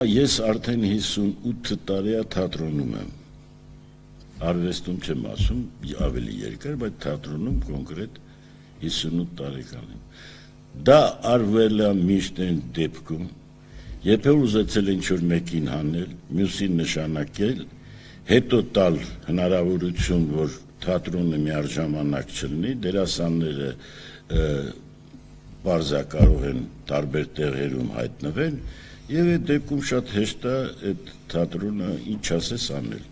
Ես արդեն 58 տարի է թատրոնում եմ, արվեստում չեմ ասում, ավելի երկար, բայց թատրոնում կոնկրետ 58 տարեկան եմ։ Դա արվել է միշտ այն դեպքում, երբ ուզեցել ինչ-որ մեկին հանել, մյուսին նշանակել, հետո տալ հնարավորություն, որ թատրոնը միաժամանակ չլինի, դերասանները պարզա կարող են տարբեր տեղերում հայտնվեն, եւ այդ դեպքում շատ հեշտ է այդ թատրոնը ինչ ասես անել։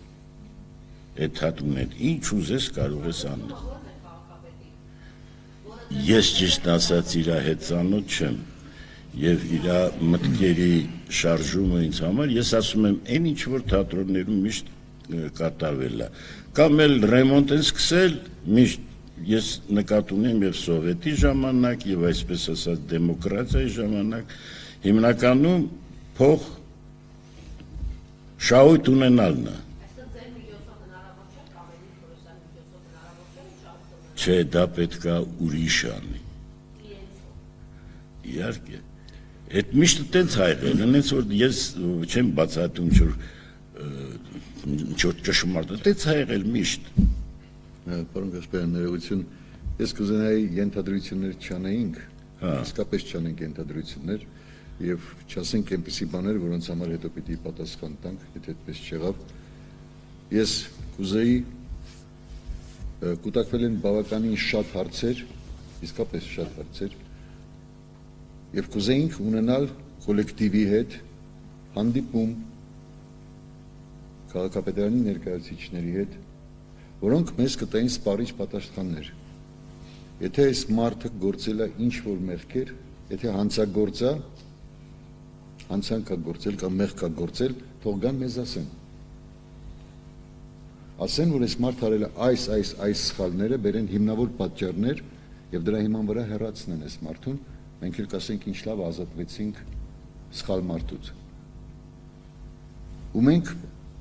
Այդ թատրոնն ինչ ուզես կարող ես անել։ Ես ճիշտ ասած իր հետ ծանոթ չեմ եւ իր մտքերի շարժումը ինձ համար ես ասում եմ այն ինչ որ թատրոններում միշտ կատարվել է։ Կամ էլ ռեմոնտ են սկսել միշտ ես նկատի ունեմ եւ սովետի ժամանակ եւ այսպես ասած դեմոկրատիայի ժամանակ հիմնականում փող շահույթ ունենալն է։ Չէ, դա պետք է ուրիշ անի։ Իհարկե։ Այդ միշտ տենց ա եղել, այնպես որ ես չեմ բացատրում ինչ-որ ճշմարտ, տենց ա եղել միշտ։ Պարոն Գասպարյան, ներողություն, ես կուզենայի ենթադրություններ չանեինք, իսկապես չանենք ենթադրություններ, եւ չասենք այնպիսի բաներ, որոնց համար հետո պիտի պատասխան տանք, եթե այդպես չեղավ։ Ես կուզեի կուտակվել են բավականին շատ հարցեր, իսկապես շատ հարցեր, եւ կուզեինք ունենալ կոլեկտիվի հետ հանդիպում քաղաքապետարանի ներկայացուցիչների հետ, որոնք մեզ կտային սպառիչ պատասխաններ։ Եթե այս մարդը գործել է ինչ-որ մեղքեր, եթե հանցագործա, հանցանք է գործել կամ մեղք է գործել, թող գան մեզ ասեն։ Ասեն, որ այս մարդ արել է այս սխալները, բերեն հիմնավոր պատճառներ եւ դրա հիման վրա հեռացնեն այս մարդուն, մենք էլ կասենք ինչ լավ ազատվեցինք սխալ մարդուց։ Ու մենք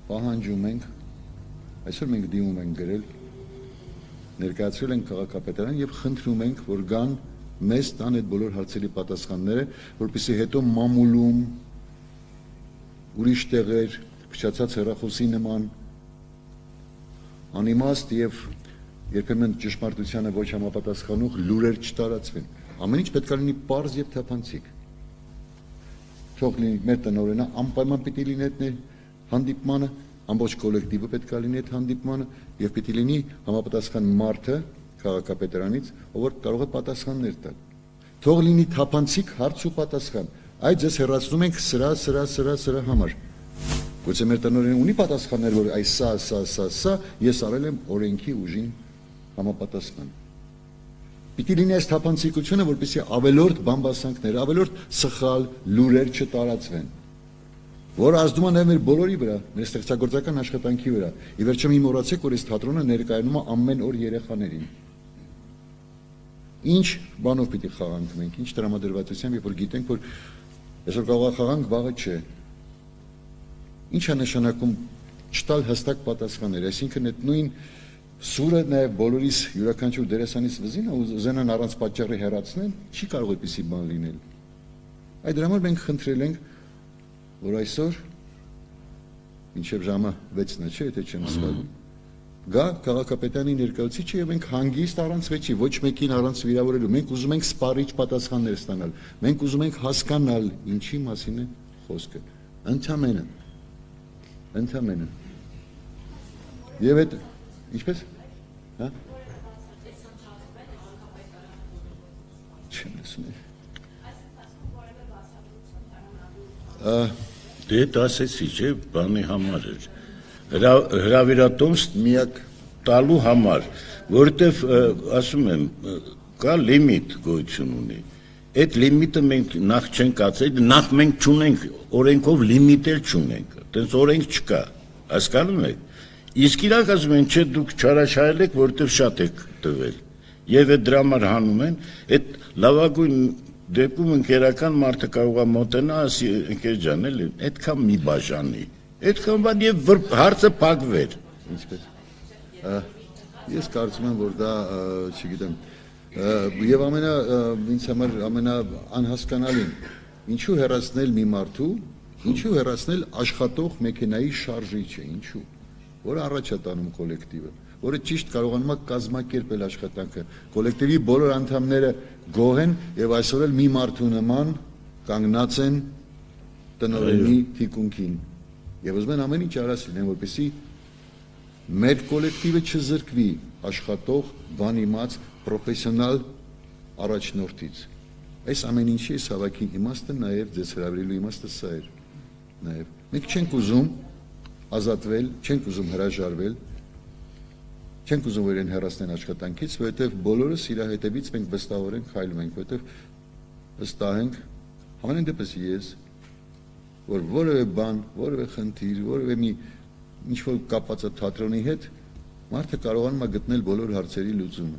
պահանջում ենք, այսօր մենք դիմում ենք գրել, ներկայացրել ենք քաղաքապետարան եւ խնդրում ենք, որ գան մեզ տան այդ բոլոր հարցերի պատասխանները, որպեսզի հետո մամուլում ուրիշ տեղեր, փչացած հեռախոսի նման անիմաստ եւ երբեմն ճշմարտությանը ոչ համապատասխանող լուրեր չտարածվեն։ Ամեն ինչ պետք է լինի պարզ եւ թափանցիկ։ Թող լինի մեր տնօրենը անպայման պիտի լինի այդ հանդիպմանը, ամբողջ կոլեկտիվը պետք է լինի այդ հանդիպմանը եւ պիտի լինի համապատասխան մարդը քաղաքապետարանից, ով կարող է պատասխաններ տալ։ Թող լինի թափանցիկ հարց ու պատասխան։ Այդ ձեզ հեռացնում ենք սրա համար։ Գուցե մեր տնօրենը ունի պատասխաններ, որ այս սա ես արել եմ օրենքի ուժին համապատասխան։ Պիտի լինի այս թափանցիկությունը, որպեսզի ավելորդ բամբասանքներ, ավելորդ սխալ լուրեր չտարածվեն, որ ազդում է նաև մեր բոլորի վրա, մեր ստեղծագործական աշխատանքի վրա։ Ի վերջո մի մոռացեք, որ այս թատրոնը ներկայանում է ամեն օր երեխաներին։ Ինչ բանով պիտի խաղանք մենք, ինչ տրամադրվածությամբ, երբ որ գիտենք, որ այսօր կարող է խաղանք, վաղը չէ։ Ինչ է նշանակում չտալ հստակ պատասխաններ, այսինքն այդ նույն սուրը նաև բոլորիս յուրաքանչյուր դերասանից վզին ուզենան առանց պատճառի հեռացնեն, չի կարող այդպիսի բան լինել։ Այդ դրա համար մենք խնդրել ենք, որ այսօր մինչև ժամը 6-ն է, չէ, եթե չեմ սխալվում, գա քաղաքապետարանի ներկայացուցիչը եւ մենք հանգիստ առանց վեճի, ոչ մեկին առանց վիրավորելու, մենք ուզում ենք սպառիչ պատասխաններ ստանալ, մենք ուզում ենք հասկանալ ինչի մասին է խոսքը, ընդամենը։ Եվ այդ ինչպես, հա? Չեմ լսում։ Դե դասեցի, չէ, բանի համար էր։ Հրավիրատոմս միակ տալու համար, որտեվ ասում եմ, կա լիմիտ գոյություն ունի։ Այդ լիմիտը մենք նախ չենք ացել, նախ մենք չունենք, օրենքով լիմիտ էլ չունենք, տենց օրենք չկա, հասկանում եք։ Իսկ իրանք ասում են, չէ, դուք չարաշահել եք, որտեվ շատ եք տվել։ Եվ այդ դրա համար հանում են, այդ լավագույն դեպքում ընկերական մարդը կարող է մոտենա, ասի ընկեր ջան, էլի, այդքան մի բաժանի, այդքան բան եւ հարցը փակվեր։ Ինչպես։ Ես կարծում եմ, որ դա, չգիտեմ, եւ ինձ համար ամենաանհասկանալին, ինչու հեռացնել մի մարդու Ինչու հեռացնել աշխատող մեքենայի շարժիչը, ինչու, որը առաջ է տանում կոլեկտիվը, որը ճիշտ կարողանում է կազմակերպել աշխատանքը, կոլեկտիվի բոլոր անդամները գոհ են եւ այսօր էլ մի մարդու նման կանգնած են տնօրենի թիկունքին եւ ուզում են ամեն ինչ արած լինեն, որպեսզի մեր կոլեկտիվը չզրկվի աշխատող, բանիմաց, պրոֆեսիոնալ առաջնորդից։ Այս ամեն ինչի այս հավաքի իմաստը նաև ձեզ հրավիրելու իմաստը սա էր։ Նաև մենք չենք ուզում ազատվել, չենք ուզում հրաժարվել, չենք ուզում որ իրեն հեռացնեն աշխատանքից, որովհետև բոլորս իր հետևից մենք վստահորեն քայլում ենք, որովհետև վստահ ենք, ամեն դեպս ես, որ որևէ բան, որևէ խնդիր, որևէ մի ինչ-որ կապված է թատրոնի հետ, մարդը կարողանում է գտնել բոլոր հարցերի լուծումը։